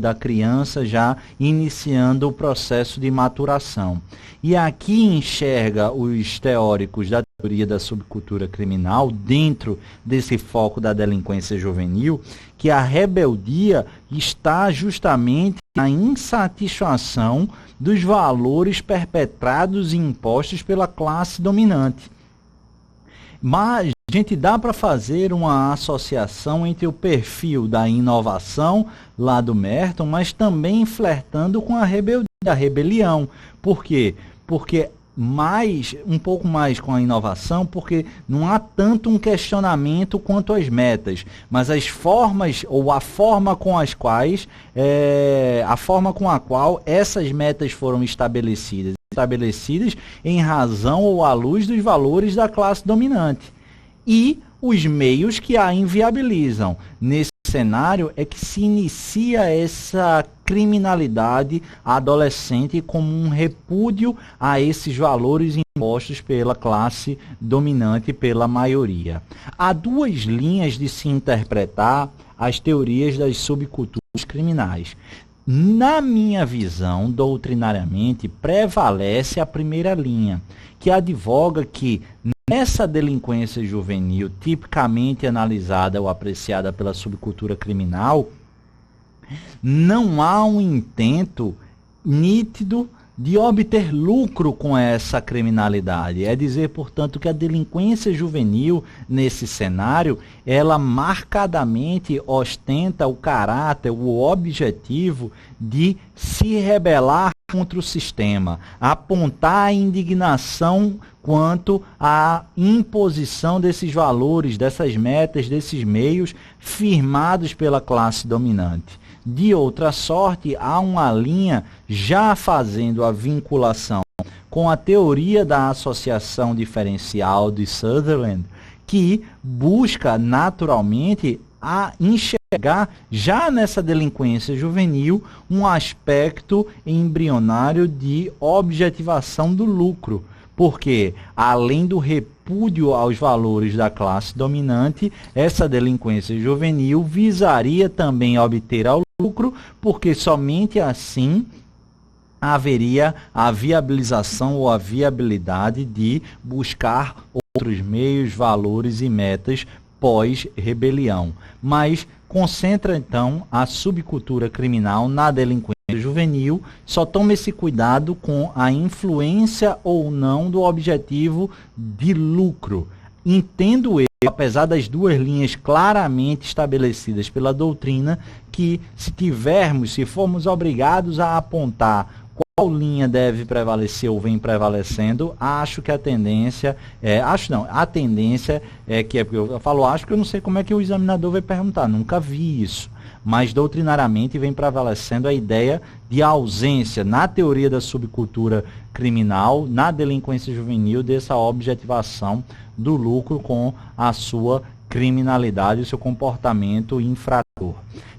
da criança já iniciando o processo de maturação. E aqui enxerga os teóricos da teoria da subcultura criminal, dentro desse foco da delinquência juvenil, que a rebeldia está justamente na insatisfação dos valores perpetrados e impostos pela classe dominante. Mas a gente dá para fazer uma associação entre o perfil da inovação lá do Merton, mas também flertando com a rebeldia, a rebelião. Por quê? Porque um pouco mais com a inovação, porque não há tanto um questionamento quanto às metas, mas as formas ou a forma com as quais a forma com a qual essas metas foram estabelecidas em razão ou à luz dos valores da classe dominante e os meios que a inviabilizam. Nesse cenário é que se inicia essa criminalidade adolescente como um repúdio a esses valores impostos pela classe dominante, pela maioria. Há duas linhas de se interpretar as teorias das subculturas criminais. Na minha visão, doutrinariamente, prevalece a primeira linha, que advoga que nessa delinquência juvenil, tipicamente analisada ou apreciada pela subcultura criminal, não há um intento nítido de obter lucro com essa criminalidade. É dizer, portanto, que a delinquência juvenil, nesse cenário, ela marcadamente ostenta o caráter, o objetivo de se rebelar contra o sistema, apontar a indignação quanto à imposição desses valores, dessas metas, desses meios firmados pela classe dominante. De outra sorte, há uma linha já fazendo a vinculação com a teoria da associação diferencial de Sutherland, que busca naturalmente a enxergar já nessa delinquência juvenil um aspecto embrionário de objetivação do lucro. Porque, além do repúdio aos valores da classe dominante, essa delinquência juvenil visaria também obter ao lucro, porque somente assim haveria a viabilização ou a viabilidade de buscar outros meios, valores e metas pós-rebelião. Mas concentra então a subcultura criminal na delinquência juvenil, só toma esse cuidado com a influência ou não do objetivo de lucro. Entendo eu, apesar das duas linhas claramente estabelecidas pela doutrina, que se formos obrigados a apontar qual linha deve prevalecer ou vem prevalecendo, acho que a tendência é que, porque eu falo acho que eu não sei como é que o examinador vai perguntar, nunca vi isso, mas doutrinariamente vem prevalecendo a ideia de ausência na teoria da subcultura criminal, na delinquência juvenil, dessa objetivação do lucro com a sua criminalidade e seu comportamento infrator.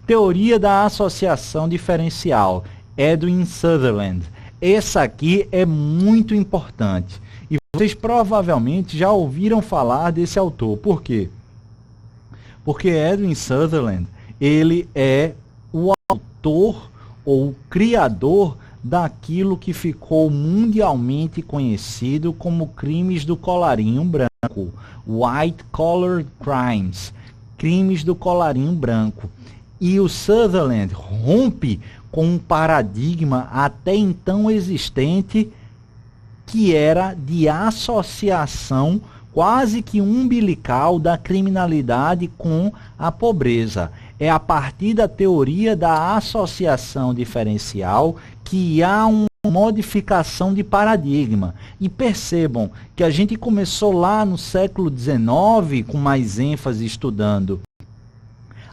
Teoria da associação diferencial, Edwin Sutherland. Essa aqui é muito importante. E vocês provavelmente já ouviram falar desse autor. Por quê? Porque Edwin Sutherland, ele é o autor ou o criador daquilo que ficou mundialmente conhecido como crimes do colarinho branco, White Collar Crimes, crimes do colarinho branco. E o Sutherland rompe com um paradigma até então existente, que era de associação quase que umbilical da criminalidade com a pobreza. É a partir da teoria da associação diferencial que há uma modificação de paradigma. E percebam que a gente começou lá no século XIX, com mais ênfase estudando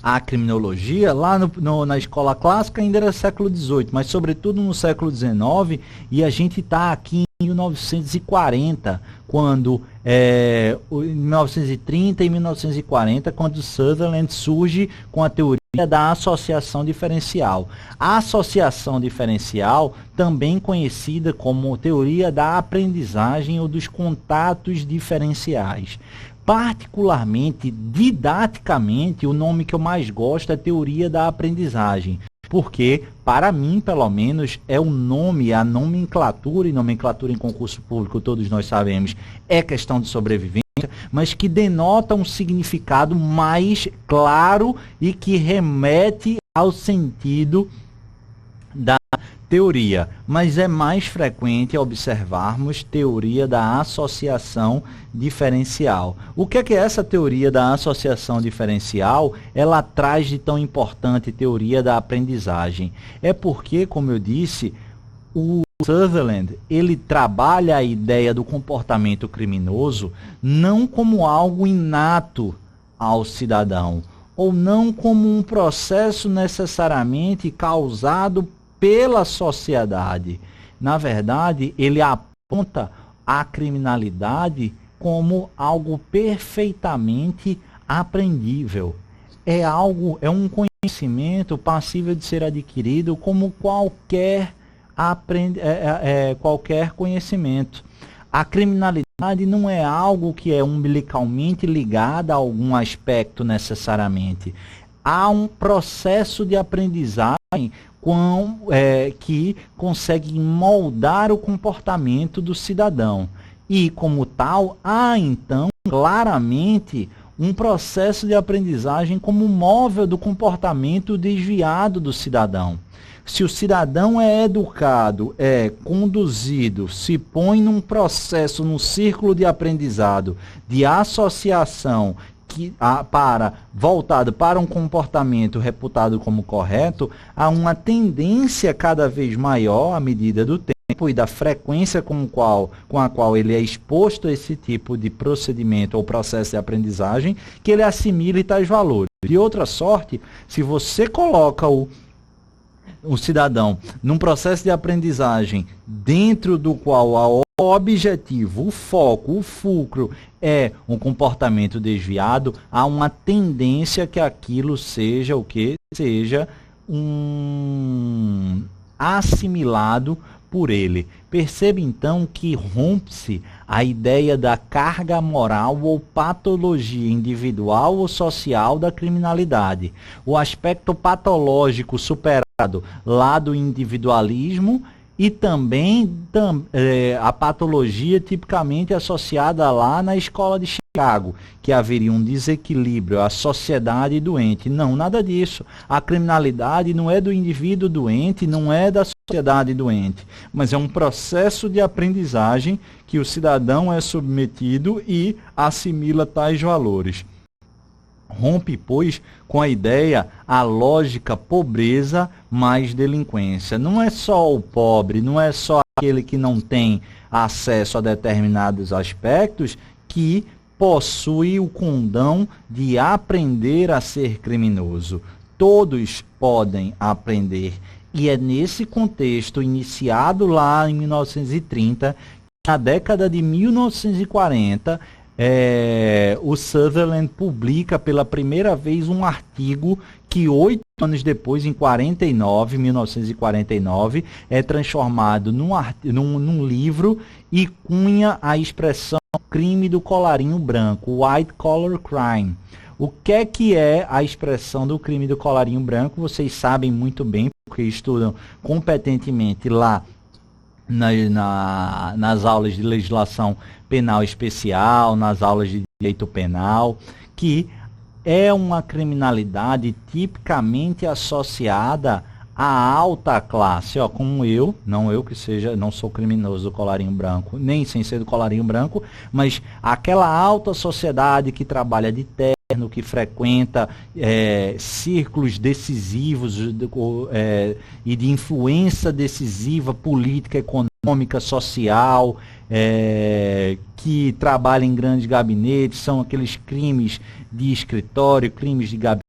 a criminologia, lá na escola clássica ainda era século XVIII, mas sobretudo no século XIX, e a gente está aqui em 1940, quando, em 1930 e 1940, quando Sutherland surge com a teoria da associação diferencial. A associação diferencial, também conhecida como teoria da aprendizagem ou dos contatos diferenciais. Particularmente, didaticamente, o nome que eu mais gosto é teoria da aprendizagem, porque, para mim, pelo menos, é o nome, a nomenclatura, e nomenclatura em concurso público, todos nós sabemos, é questão de sobrevivência, mas que denota um significado mais claro e que remete ao sentido da teoria, mas é mais frequente observarmos teoria da associação diferencial. O que é essa teoria da associação diferencial? Ela traz de tão importante teoria da aprendizagem. É porque, como eu disse, o Sutherland, ele trabalha a ideia do comportamento criminoso não como algo inato ao cidadão, ou não como um processo necessariamente causado pela sociedade. Na verdade, ele aponta a criminalidade como algo perfeitamente aprendível. É um conhecimento passível de ser adquirido como qualquer conhecimento. A criminalidade não é algo que é umbilicalmente ligado a algum aspecto necessariamente. Há um processo de aprendizagem que consegue moldar o comportamento do cidadão. E, como tal, há então claramente um processo de aprendizagem como móvel do comportamento desviado do cidadão. Se o cidadão é educado, é conduzido, se põe num processo, num círculo de aprendizado, de associação, voltado para um comportamento reputado como correto, há uma tendência cada vez maior, à medida do tempo e da frequência com a qual ele é exposto a esse tipo de procedimento ou processo de aprendizagem, que ele assimile tais valores. De outra sorte, se você coloca o cidadão num processo de aprendizagem dentro do qual o objetivo, o foco, o fulcro é um comportamento desviado, há uma tendência que aquilo seja o que? Seja assimilado por ele. Perceba então que rompe-se a ideia da carga moral ou patologia individual ou social da criminalidade. O aspecto patológico superado lá do individualismo e também a patologia tipicamente associada lá na escola de Chicago, que haveria um desequilíbrio, a sociedade doente. Não, nada disso. A criminalidade não é do indivíduo doente, não é da sociedade doente, mas é um processo de aprendizagem que o cidadão é submetido e assimila tais valores. Rompe, pois, com a ideia, a lógica pobreza mais delinquência. Não é só o pobre, não é só aquele que não tem acesso a determinados aspectos que possui o condão de aprender a ser criminoso. Todos podem aprender. E é nesse contexto, iniciado lá em 1930, na década de 1940, o Sutherland publica pela primeira vez um artigo que 8 anos depois, em 1949, é transformado num livro e cunha a expressão crime do colarinho branco, white collar crime. O que é a expressão do crime do colarinho branco? Vocês sabem muito bem, porque estudam competentemente lá nas aulas de legislação penal especial, nas aulas de direito penal, que é uma criminalidade tipicamente associada à alta classe, como eu, não sou criminoso do colarinho branco, nem sem ser do colarinho branco, mas aquela alta sociedade que trabalha de terno, que frequenta círculos decisivos e de influência decisiva política, econômica, social, que trabalha em grandes gabinetes, são aqueles crimes de escritório, crimes de gabinete,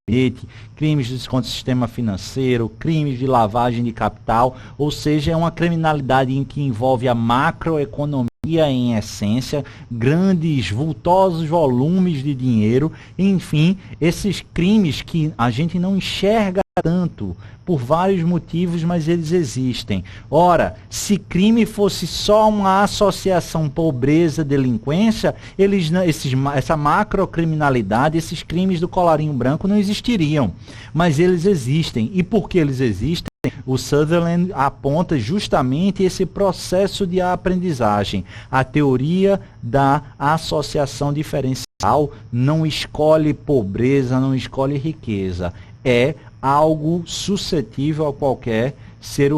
crimes contra o sistema financeiro, crimes de lavagem de capital, ou seja, é uma criminalidade em que envolve a macroeconomia em essência, grandes, vultosos volumes de dinheiro, enfim, esses crimes que a gente não enxerga tanto, por vários motivos, mas eles existem. Ora, se crime fosse só uma associação pobreza-delinquência, essa macrocriminalidade, esses crimes do colarinho branco não existiriam. Mas eles existem. E por que eles existem? O Sutherland aponta justamente esse processo de aprendizagem. A teoria da associação diferencial não escolhe pobreza, não escolhe riqueza. É algo suscetível a qualquer ser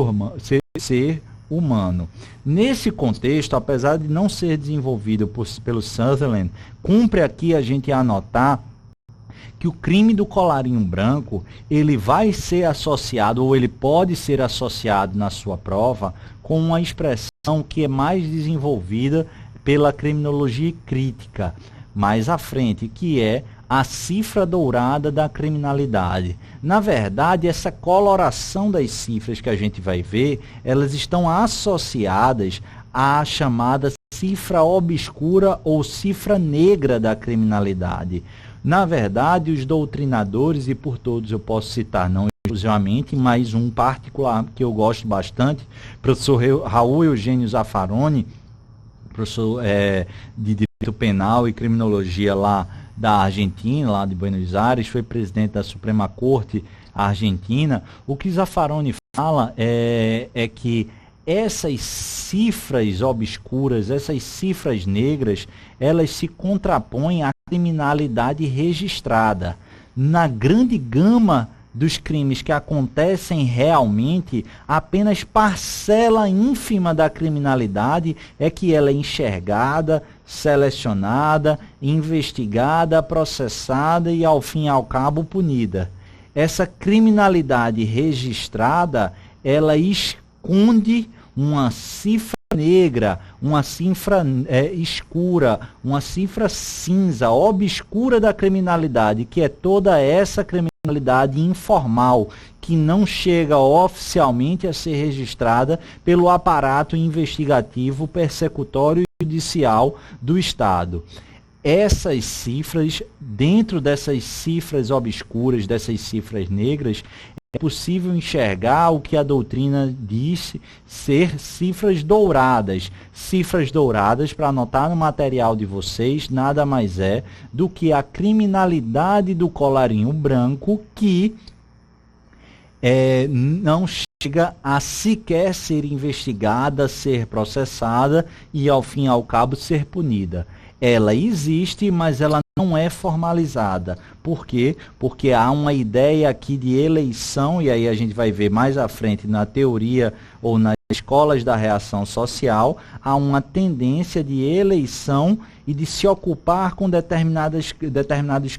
humano. Nesse contexto, apesar de não ser desenvolvido pelo Sutherland, cumpre aqui a gente anotar que o crime do colarinho branco, ele vai ser associado, ou ele pode ser associado na sua prova, com uma expressão que é mais desenvolvida pela criminologia crítica, mais à frente, que é a cifra dourada da criminalidade. Na verdade, essa coloração das cifras que a gente vai ver, elas estão associadas à chamada cifra obscura ou cifra negra da criminalidade. Na verdade, os doutrinadores, e por todos eu posso citar não exclusivamente, mas um particular que eu gosto bastante, professor Raul Eugênio Zaffaroni, professor de Direito Penal e Criminologia lá da Argentina, lá de Buenos Aires, foi presidente da Suprema Corte Argentina. O que Zaffaroni fala é que essas cifras obscuras, essas cifras negras, elas se contrapõem à criminalidade registrada. Na grande gama dos crimes que acontecem realmente, apenas parcela ínfima da criminalidade é que ela é enxergada, selecionada, investigada, processada e, ao fim e ao cabo, punida. Essa criminalidade registrada, ela esconde uma cifra negra, uma cifra escura, uma cifra cinza, obscura da criminalidade, que é toda essa criminalidade informal, que não chega oficialmente a ser registrada pelo aparato investigativo, persecutório e judicial do Estado. Essas cifras, dentro dessas cifras obscuras, dessas cifras negras, é possível enxergar o que a doutrina disse ser cifras douradas. Cifras douradas, para anotar no material de vocês, nada mais é do que a criminalidade do colarinho branco que não chega a sequer ser investigada, ser processada e, ao fim e ao cabo, ser punida. Ela existe, mas ela não é formalizada. Por quê? Porque há uma ideia aqui de eleição, e aí a gente vai ver mais à frente na teoria ou nas escolas da reação social, há uma tendência de eleição e de se ocupar com determinados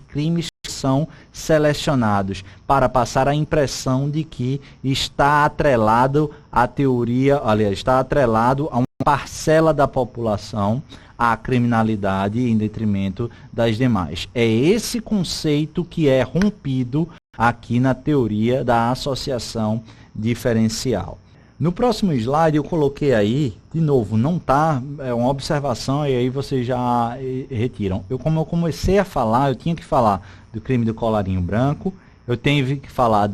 crimes que são selecionados, para passar a impressão de que está atrelado à teoria, aliás, está atrelado a uma parcela da população à criminalidade em detrimento das demais. É esse conceito que é rompido aqui na teoria da associação diferencial. No próximo slide eu coloquei aí, de novo, não está, é uma observação e aí vocês já retiram. Como eu comecei a falar, eu tinha que falar do crime do colarinho branco, eu tenho que falar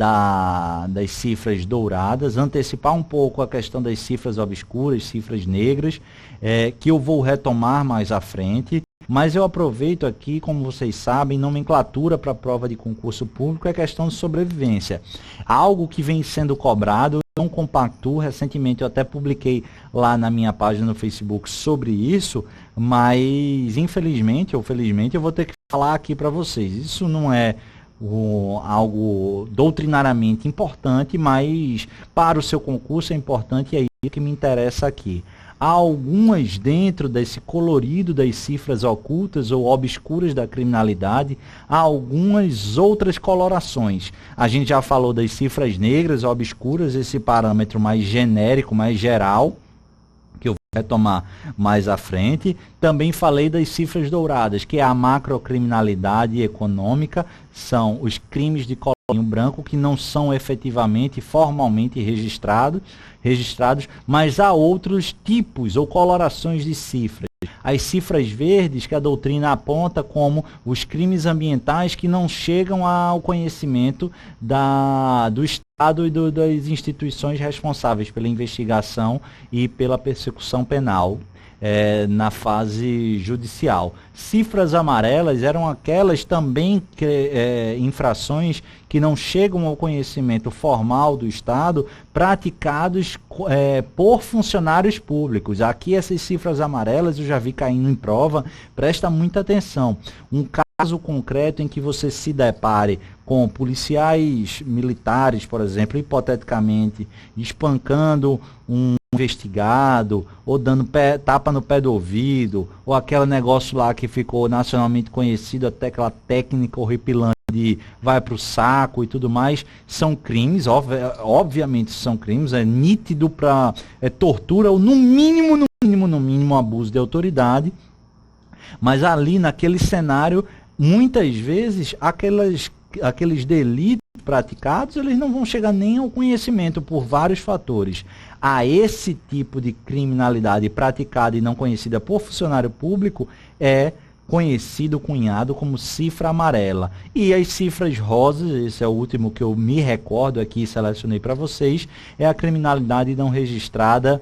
das cifras douradas, antecipar um pouco a questão das cifras obscuras, cifras negras, que eu vou retomar mais à frente. Mas eu aproveito aqui, como vocês sabem, nomenclatura para a prova de concurso público é questão de sobrevivência. Algo que vem sendo cobrado, eu não compactuo, recentemente eu até publiquei lá na minha página no Facebook sobre isso, mas infelizmente ou felizmente eu vou ter que falar aqui para vocês. Isso não é algo doutrinariamente importante, mas para o seu concurso é importante e é isso que me interessa aqui. Há algumas dentro desse colorido das cifras ocultas ou obscuras da criminalidade, há algumas outras colorações. A gente já falou das cifras negras obscuras, esse parâmetro mais genérico, mais geral, que eu vou retomar mais à frente. Também falei das cifras douradas, que é a macrocriminalidade econômica, são os crimes de colarinho branco que não são efetivamente, formalmente registrados, mas há outros tipos ou colorações de cifras. As cifras verdes, que a doutrina aponta como os crimes ambientais que não chegam ao conhecimento do Estado e das instituições responsáveis pela investigação e pela persecução penal na fase judicial. Cifras amarelas eram aquelas também infrações que não chegam ao conhecimento formal do Estado, praticados por funcionários públicos. Aqui essas cifras amarelas eu já vi caindo em prova, presta muita atenção. Um caso concreto em que você se depare com policiais militares, por exemplo, hipoteticamente, espancando um investigado, ou dando tapa no pé do ouvido, ou aquele negócio lá que ficou nacionalmente conhecido, até aquela técnica horripilante de vai para o saco e tudo mais, são crimes, obviamente são crimes, é nítido para tortura, ou no mínimo abuso de autoridade, mas ali naquele cenário, muitas vezes, aqueles delitos praticados, eles não vão chegar nem ao conhecimento por vários fatores. A esse tipo de criminalidade praticada e não conhecida por funcionário público é cunhado como cifra amarela. E as cifras rosas, esse é o último que eu me recordo aqui, selecionei para vocês, é a criminalidade não registrada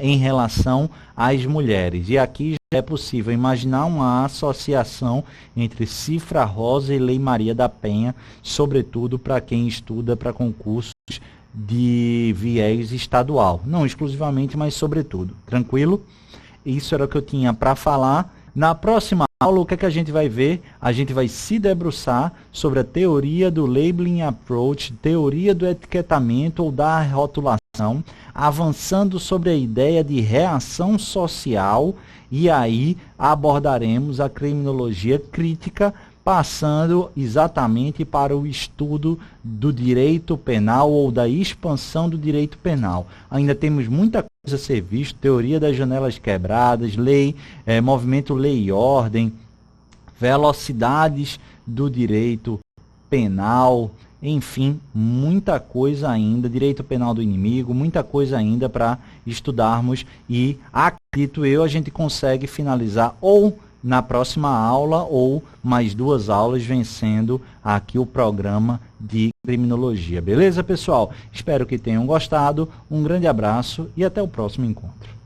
em relação às mulheres. E aqui já é possível imaginar uma associação entre cifra rosa e Lei Maria da Penha, sobretudo para quem estuda para concursos de viés estadual. Não exclusivamente, mas sobretudo. Tranquilo? Isso era o que eu tinha para falar. Na próxima aula, o que é que a gente vai ver? A gente vai se debruçar sobre a teoria do labeling approach, teoria do etiquetamento ou da rotulação, avançando sobre a ideia de reação social, e aí abordaremos a criminologia crítica, passando exatamente para o estudo do direito penal ou da expansão do direito penal. Ainda temos muita coisa a ser visto, teoria das janelas quebradas, movimento lei e ordem, velocidades do direito penal, enfim, muita coisa ainda, direito penal do inimigo, muita coisa ainda para estudarmos, e acredito eu, a gente consegue finalizar ou na próxima aula ou mais 2 aulas, vencendo aqui o programa de criminologia. Beleza, pessoal? Espero que tenham gostado. Um grande abraço e até o próximo encontro.